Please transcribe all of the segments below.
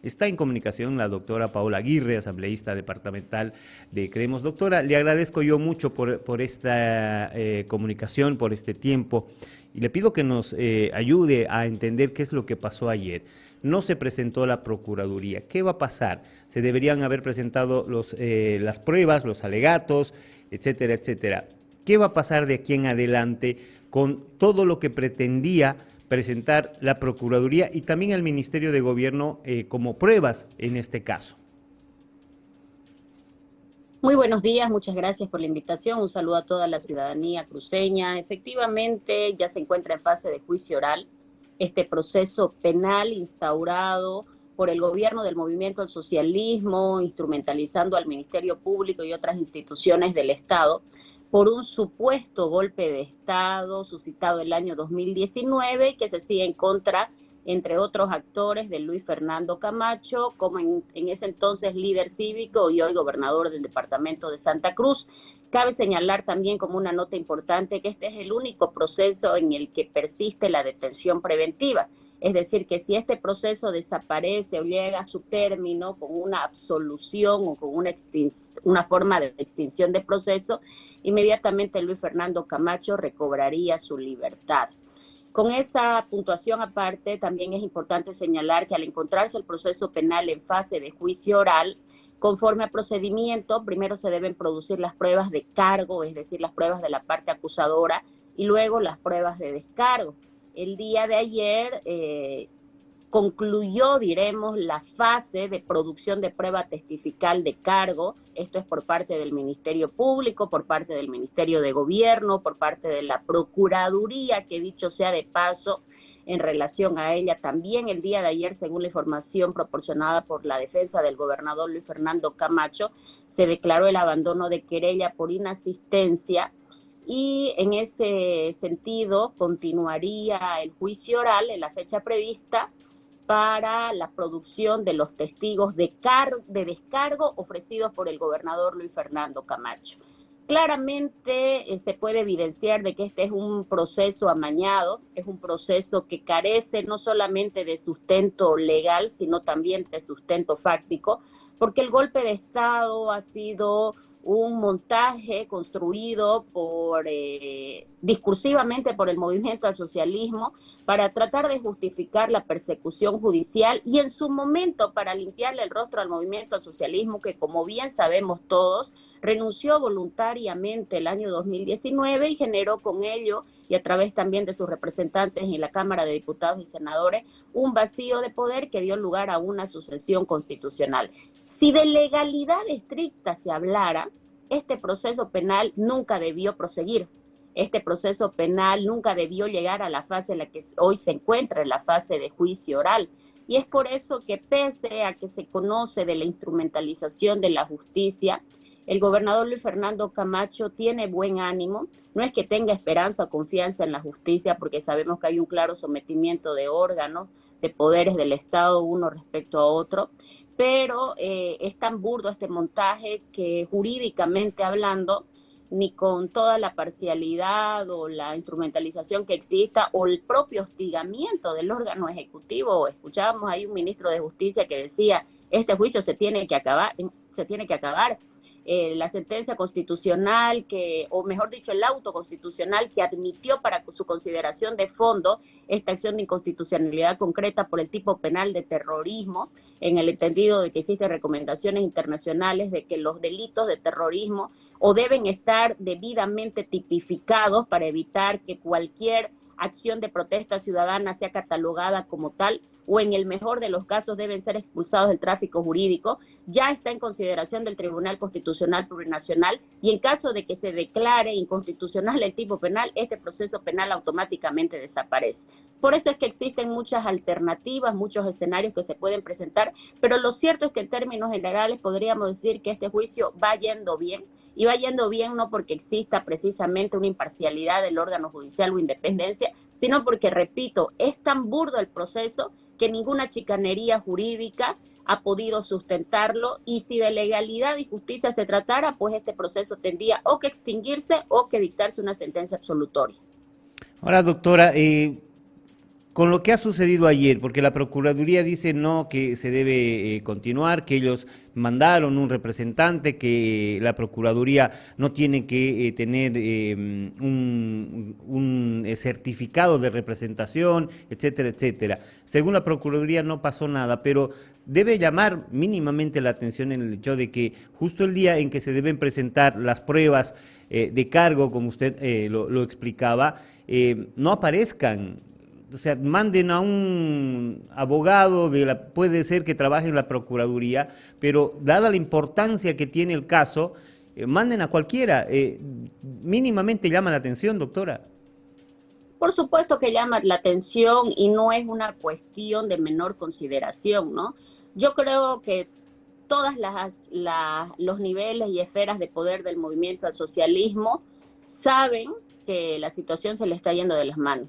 Está en comunicación la doctora Paola Aguirre, asambleísta departamental de Creemos. Doctora, le agradezco yo mucho por esta comunicación, por este tiempo, y le pido que nos ayude a entender qué es lo que pasó ayer. No se presentó la Procuraduría. ¿Qué va a pasar? Se deberían haber presentado las pruebas, los alegatos, etcétera, etcétera. ¿Qué va a pasar de aquí en adelante con todo lo que pretendía presentar la Procuraduría y también al Ministerio de Gobierno como pruebas en este caso? Muy buenos días, muchas gracias por la invitación. Un saludo a toda la ciudadanía cruceña. Efectivamente, ya se encuentra en fase de juicio oral este proceso penal instaurado por el gobierno del movimiento al socialismo, instrumentalizando al Ministerio Público y otras instituciones del Estado por un supuesto golpe de Estado suscitado el año 2019 que se sigue en contra, entre otros actores, de Luis Fernando Camacho, como en ese entonces líder cívico y hoy gobernador del departamento de Santa Cruz. Cabe señalar también como una nota importante que este es el único proceso en el que persiste la detención preventiva. Es decir, que si este proceso desaparece o llega a su término con una absolución o con una forma de extinción de proceso, inmediatamente Luis Fernando Camacho recobraría su libertad. Con esa puntuación aparte, también es importante señalar que al encontrarse el proceso penal en fase de juicio oral, conforme a procedimiento, primero se deben producir las pruebas de cargo, es decir, las pruebas de la parte acusadora, y luego las pruebas de descargo. El día de ayer concluyó, diremos, la fase de producción de prueba testifical de cargo. Esto es por parte del Ministerio Público, por parte del Ministerio de Gobierno, por parte de la Procuraduría, que dicho sea de paso, en relación a ella también el día de ayer, según la información proporcionada por la defensa del gobernador Luis Fernando Camacho, se declaró el abandono de querella por inasistencia y en ese sentido continuaría el juicio oral en la fecha prevista para la producción de los testigos de descargo ofrecidos por el gobernador Luis Fernando Camacho. Claramente se puede evidenciar de que este es un proceso amañado, es un proceso que carece no solamente de sustento legal, sino también de sustento fáctico, porque el golpe de Estado ha sido un montaje construido discursivamente por el movimiento al socialismo para tratar de justificar la persecución judicial y en su momento para limpiarle el rostro al movimiento al socialismo que, como bien sabemos todos, renunció voluntariamente el año 2019 y generó con ello, y a través también de sus representantes en la Cámara de Diputados y Senadores, un vacío de poder que dio lugar a una sucesión constitucional. Si de legalidad estricta se hablara, este proceso penal nunca debió proseguir. Este proceso penal nunca debió llegar a la fase en la que hoy se encuentra, en la fase de juicio oral. Y es por eso que pese a que se conoce de la instrumentalización de la justicia, el gobernador Luis Fernando Camacho tiene buen ánimo. No es que tenga esperanza o confianza en la justicia, porque sabemos que hay un claro sometimiento de órganos, de poderes del Estado uno respecto a otro, pero es tan burdo este montaje que jurídicamente hablando, ni con toda la parcialidad o la instrumentalización que exista o el propio hostigamiento del órgano ejecutivo. Escuchábamos ahí un ministro de Justicia que decía, este juicio se tiene que acabar, se tiene que acabar. La sentencia constitucional o mejor dicho, el auto constitucional que admitió para su consideración de fondo esta acción de inconstitucionalidad concreta por el tipo penal de terrorismo, en el entendido de que existen recomendaciones internacionales de que los delitos de terrorismo o deben estar debidamente tipificados para evitar que cualquier acción de protesta ciudadana sea catalogada como tal, o en el mejor de los casos deben ser expulsados del tráfico jurídico, ya está en consideración del Tribunal Constitucional Plurinacional y en caso de que se declare inconstitucional el tipo penal, este proceso penal automáticamente desaparece. Por eso es que existen muchas alternativas, muchos escenarios que se pueden presentar, pero lo cierto es que en términos generales podríamos decir que este juicio va yendo bien, y va yendo bien no porque exista precisamente una imparcialidad del órgano judicial o independencia, sino porque, repito, es tan burdo el proceso que ninguna chicanería jurídica ha podido sustentarlo, y si de legalidad y justicia se tratara, pues este proceso tendría o que extinguirse o que dictarse una sentencia absolutoria. Ahora, doctora, con lo que ha sucedido ayer, porque la Procuraduría dice no, que se debe continuar, que ellos mandaron un representante, que la Procuraduría no tiene que tener un certificado de representación, etcétera, etcétera. Según la Procuraduría no pasó nada, pero debe llamar mínimamente la atención en el hecho de que justo el día en que se deben presentar las pruebas de cargo, como usted lo explicaba, no aparezcan. O sea, manden a un abogado, puede ser que trabaje en la Procuraduría, pero dada la importancia que tiene el caso, manden a cualquiera. Mínimamente llama la atención, doctora. Por supuesto que llama la atención y no es una cuestión de menor consideración, ¿no? Yo creo que todas los niveles y esferas de poder del movimiento al socialismo saben que la situación se le está yendo de las manos.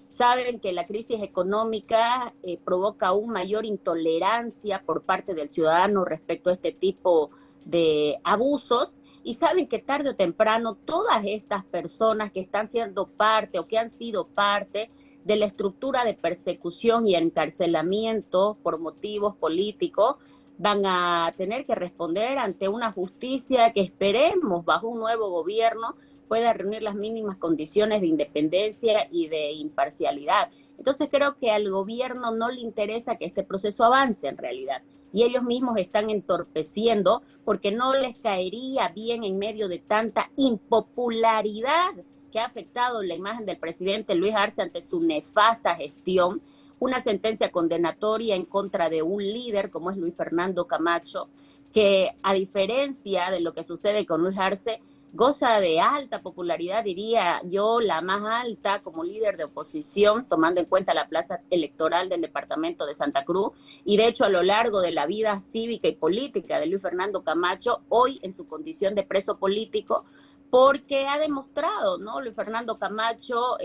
Saben que la crisis económica provoca aún mayor intolerancia por parte del ciudadano respecto a este tipo de abusos y saben que tarde o temprano todas estas personas que están siendo parte o que han sido parte de la estructura de persecución y encarcelamiento por motivos políticos van a tener que responder ante una justicia que esperemos bajo un nuevo gobierno pueda reunir las mínimas condiciones de independencia y de imparcialidad. Entonces creo que al gobierno no le interesa que este proceso avance en realidad y ellos mismos están entorpeciendo porque no les caería bien en medio de tanta impopularidad que ha afectado la imagen del presidente Luis Arce ante su nefasta gestión, una sentencia condenatoria en contra de un líder como es Luis Fernando Camacho, que a diferencia de lo que sucede con Luis Arce, goza de alta popularidad, diría yo, la más alta como líder de oposición, tomando en cuenta la plaza electoral del departamento de Santa Cruz. Y de hecho, a lo largo de la vida cívica y política de Luis Fernando Camacho, hoy en su condición de preso político, porque ha demostrado, ¿no? Luis Fernando Camacho,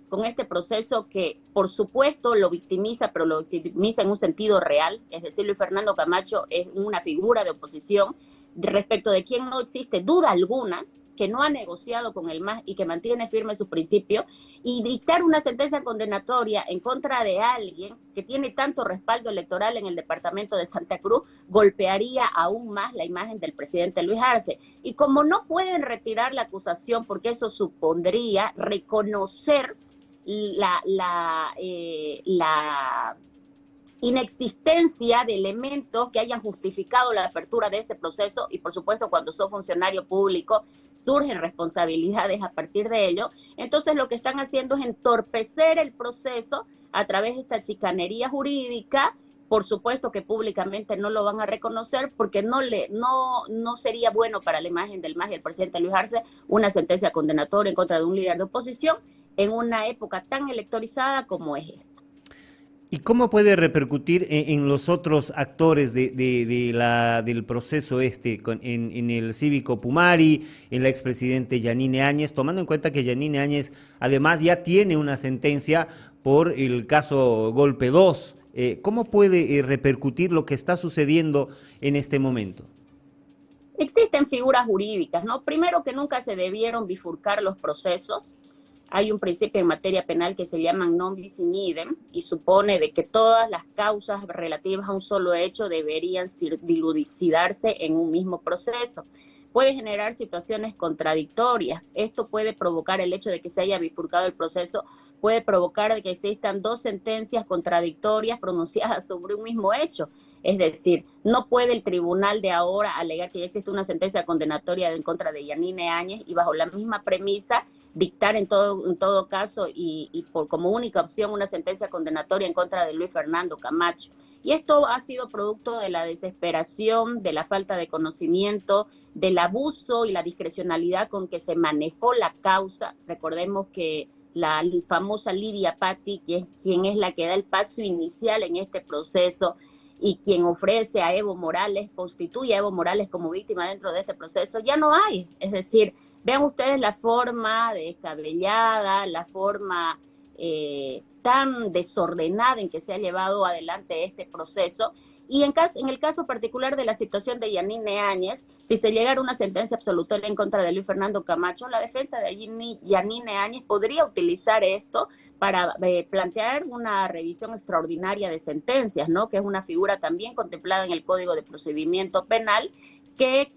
con este proceso que, por supuesto, lo victimiza, pero lo victimiza en un sentido real. Es decir, Luis Fernando Camacho es una figura de oposición respecto de quien no existe duda alguna, que no ha negociado con el MAS y que mantiene firme sus principios, y dictar una sentencia condenatoria en contra de alguien que tiene tanto respaldo electoral en el departamento de Santa Cruz, golpearía aún más la imagen del presidente Luis Arce. Y como no pueden retirar la acusación, porque eso supondría reconocer la inexistencia de elementos que hayan justificado la apertura de ese proceso y por supuesto cuando sos funcionario público surgen responsabilidades a partir de ello, entonces lo que están haciendo es entorpecer el proceso a través de esta chicanería jurídica. Por supuesto que públicamente no lo van a reconocer porque no sería bueno para la imagen del MAS y el presidente Luis Arce una sentencia condenatoria en contra de un líder de oposición en una época tan electorizada como es esta. ¿Y cómo puede repercutir en los otros actores del proceso en el cívico Pumari, en la expresidente Yanine Áñez, tomando en cuenta que Yanine Áñez además ya tiene una sentencia por el caso Golpe 2? ¿Cómo puede repercutir lo que está sucediendo en este momento? Existen figuras jurídicas, ¿no? Primero que nunca se debieron bifurcar los procesos. Hay un principio en materia penal que se llama non bis in idem y supone de que todas las causas relativas a un solo hecho deberían dilucidarse en un mismo proceso. Puede generar situaciones contradictorias. Esto puede provocar el hecho de que se haya bifurcado el proceso, puede provocar de que existan dos sentencias contradictorias pronunciadas sobre un mismo hecho. Es decir, no puede el tribunal de ahora alegar que ya existe una sentencia condenatoria en contra de Yanine Áñez y bajo la misma premisa dictar en todo caso y como única opción una sentencia condenatoria en contra de Luis Fernando Camacho. Y esto ha sido producto de la desesperación, de la falta de conocimiento, del abuso y la discrecionalidad con que se manejó la causa. Recordemos que la famosa Lidia Patti, quien es la que da el paso inicial en este proceso y quien ofrece a Evo Morales, constituye a Evo Morales como víctima dentro de este proceso, ya no hay. Es decir, vean ustedes la forma descabellada, la forma tan desordenada en que se ha llevado adelante este proceso. Y en el caso particular de la situación de Yanine Áñez, si se llegara a una sentencia absolutoria en contra de Luis Fernando Camacho, la defensa de Yanine Áñez podría utilizar esto para plantear una revisión extraordinaria de sentencias, ¿no? Que es una figura también contemplada en el Código de Procedimiento Penal, que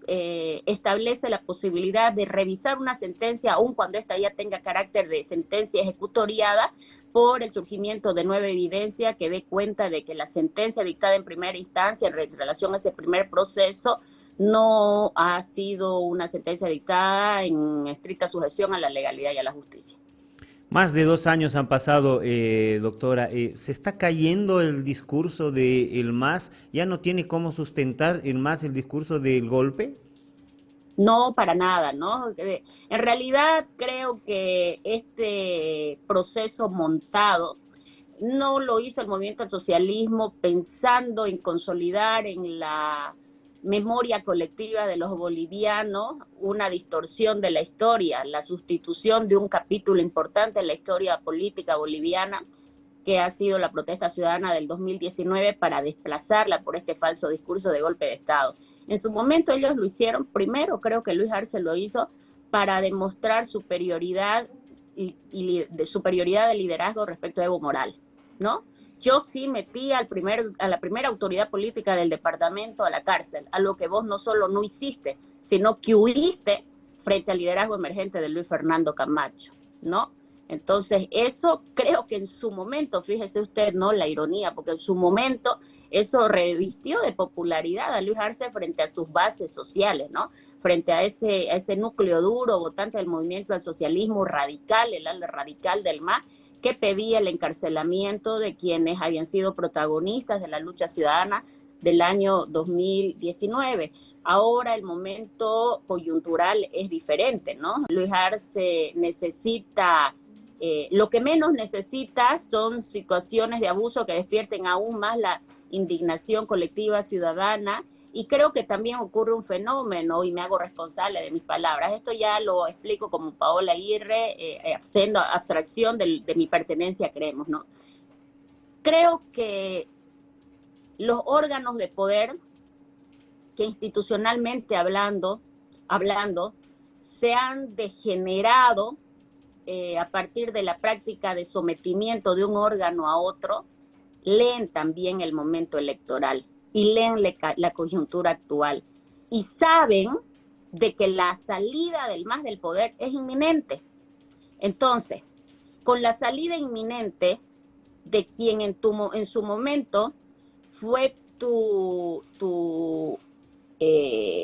establece la posibilidad de revisar una sentencia, aun cuando ésta ya tenga carácter de sentencia ejecutoriada, por el surgimiento de nueva evidencia que dé cuenta de que la sentencia dictada en primera instancia en relación a ese primer proceso no ha sido una sentencia dictada en estricta sujeción a la legalidad y a la justicia. Más de 2 años han pasado, doctora. ¿Se está cayendo el discurso del MAS? ¿Ya no tiene cómo sustentar el MAS el discurso del golpe? No, para nada, ¿no? En realidad creo que este proceso montado no lo hizo el movimiento al socialismo pensando en consolidar en la memoria colectiva de los bolivianos una distorsión de la historia, la sustitución de un capítulo importante en la historia política boliviana, que ha sido la protesta ciudadana del 2019, para desplazarla por este falso discurso de golpe de Estado. En su momento ellos lo hicieron, primero creo que Luis Arce lo hizo para demostrar superioridad de superioridad de liderazgo respecto a Evo Morales, ¿no? Yo sí metí a la primera autoridad política del departamento a la cárcel, a lo que vos no solo no hiciste, sino que huiste frente al liderazgo emergente de Luis Fernando Camacho, ¿no? Entonces, eso creo que en su momento, fíjese usted, ¿no? La ironía, porque en su momento eso revistió de popularidad a Luis Arce frente a sus bases sociales, ¿no? Frente a ese núcleo duro votante del movimiento al socialismo radical, el ala radical del MAS, que pedía el encarcelamiento de quienes habían sido protagonistas de la lucha ciudadana del año 2019. Ahora el momento coyuntural es diferente, ¿no? Luis Arce necesita... lo que menos necesita son situaciones de abuso que despierten aún más la indignación colectiva ciudadana, y creo que también ocurre un fenómeno, y me hago responsable de mis palabras, esto ya lo explico como Paola Aguirre, haciendo abstracción de mi pertenencia a Creemos, ¿no? Creo que los órganos de poder que institucionalmente hablando se han degenerado a partir de la práctica de sometimiento de un órgano a otro, leen también el momento electoral y leen la coyuntura actual y saben de que la salida del MAS del poder es inminente. Entonces, con la salida inminente de quien en su momento fue tu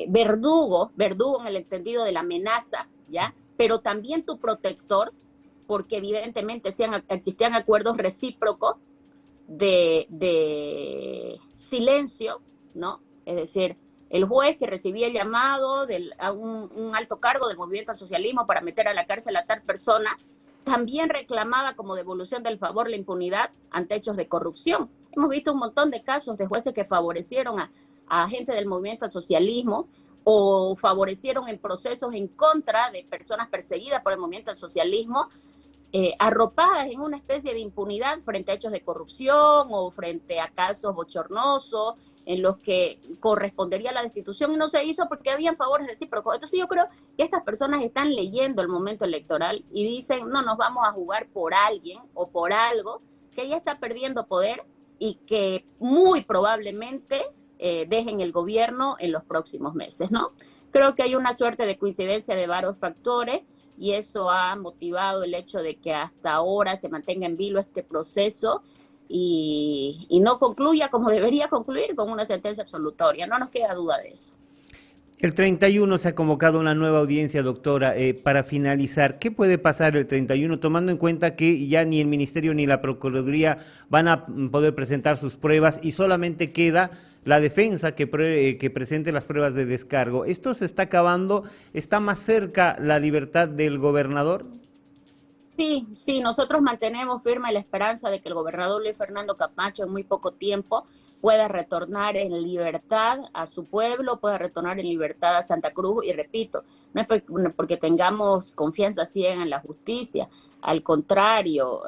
verdugo en el entendido de la amenaza, ¿ya? Pero también tu protector, porque evidentemente existían acuerdos recíprocos de silencio, ¿no? Es decir, el juez que recibía el llamado a un alto cargo del movimiento al socialismo para meter a la cárcel a tal persona, también reclamaba como devolución del favor la impunidad ante hechos de corrupción. Hemos visto un montón de casos de jueces que favorecieron a gente del movimiento al socialismo, o favorecieron en procesos en contra de personas perseguidas por el movimiento al socialismo, arropadas en una especie de impunidad frente a hechos de corrupción o frente a casos bochornosos en los que correspondería la destitución, y no se hizo porque habían favores recíprocos. Entonces yo creo que estas personas están leyendo el momento electoral y dicen, no nos vamos a jugar por alguien o por algo que ya está perdiendo poder y que muy probablemente dejen el gobierno en los próximos meses, ¿no? Creo que hay una suerte de coincidencia de varios factores, y eso ha motivado el hecho de que hasta ahora se mantenga en vilo este proceso y no concluya como debería concluir, con una sentencia absolutoria. No nos queda duda de eso. El 31 se ha convocado una nueva audiencia, doctora. Para finalizar, ¿qué puede pasar el 31, tomando en cuenta que ya ni el Ministerio ni la Procuraduría van a poder presentar sus pruebas y solamente queda la defensa que presente las pruebas de descargo? ¿Esto se está acabando? ¿Está más cerca la libertad del gobernador? Sí, nosotros mantenemos firme la esperanza de que el gobernador Luis Fernando Camacho en muy poco tiempo pueda retornar en libertad a su pueblo, pueda retornar en libertad a Santa Cruz. Y repito, no es porque tengamos confianza ciega en la justicia, al contrario,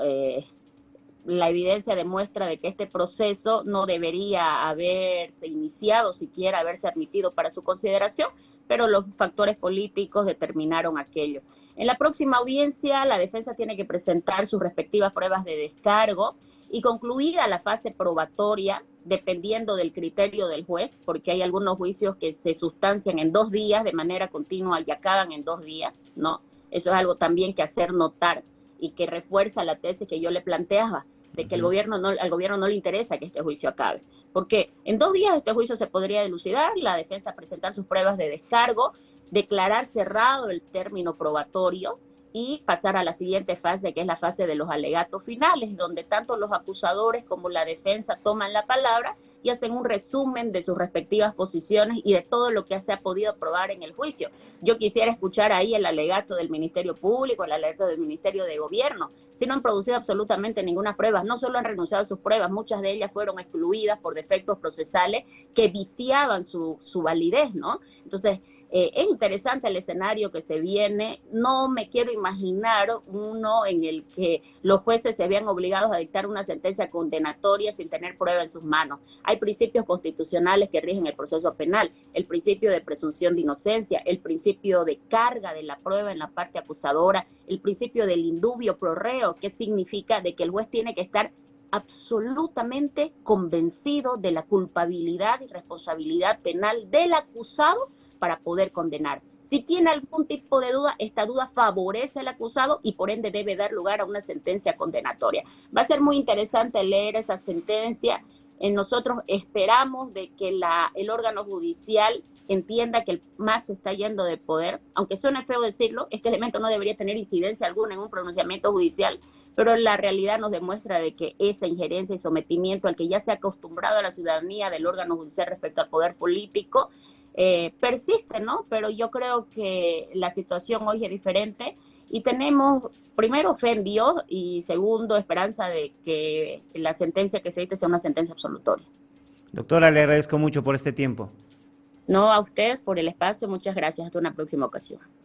la evidencia demuestra de que este proceso no debería haberse iniciado, siquiera haberse admitido para su consideración, pero los factores políticos determinaron aquello. En la próxima audiencia, la defensa tiene que presentar sus respectivas pruebas de descargo y concluida la fase probatoria, dependiendo del criterio del juez, porque hay algunos juicios que se sustancian en 2 días de manera continua y acaban en 2 días, ¿no? Eso es algo también que hacer notar y que refuerza la tesis que yo le planteaba, de que al gobierno no le interesa que este juicio acabe. Porque en 2 días este juicio se podría dilucidar, la defensa presentar sus pruebas de descargo, declarar cerrado el término probatorio y pasar a la siguiente fase, que es la fase de los alegatos finales, donde tanto los acusadores como la defensa toman la palabra y hacen un resumen de sus respectivas posiciones y de todo lo que se ha podido probar en el juicio. Yo quisiera escuchar ahí el alegato del Ministerio Público, el alegato del Ministerio de Gobierno. Si no han producido absolutamente ninguna prueba, no solo han renunciado a sus pruebas, muchas de ellas fueron excluidas por defectos procesales que viciaban su validez, ¿no? Entonces, es interesante el escenario que se viene. No me quiero imaginar uno en el que los jueces se vean obligados a dictar una sentencia condenatoria sin tener prueba en sus manos. Hay principios constitucionales que rigen el proceso penal, el principio de presunción de inocencia, el principio de carga de la prueba en la parte acusadora, el principio del indubio pro reo, que significa de que el juez tiene que estar absolutamente convencido de la culpabilidad y responsabilidad penal del acusado para poder condenar. Si tiene algún tipo de duda, esta duda favorece al acusado y por ende debe dar lugar a una sentencia condenatoria. Va a ser muy interesante leer esa sentencia. Nosotros esperamos de que el órgano judicial entienda que el MAS se está yendo de poder, aunque suene feo decirlo, este elemento no debería tener incidencia alguna en un pronunciamiento judicial, pero la realidad nos demuestra de que esa injerencia y sometimiento al que ya se ha acostumbrado a la ciudadanía del órgano judicial respecto al poder político persiste, ¿no? Pero yo creo que la situación hoy es diferente y tenemos, primero, fe en Dios y segundo, esperanza de que la sentencia que se dicte sea una sentencia absolutoria. Doctora, le agradezco mucho por este tiempo. No, a usted por el espacio, muchas gracias. Hasta una próxima ocasión.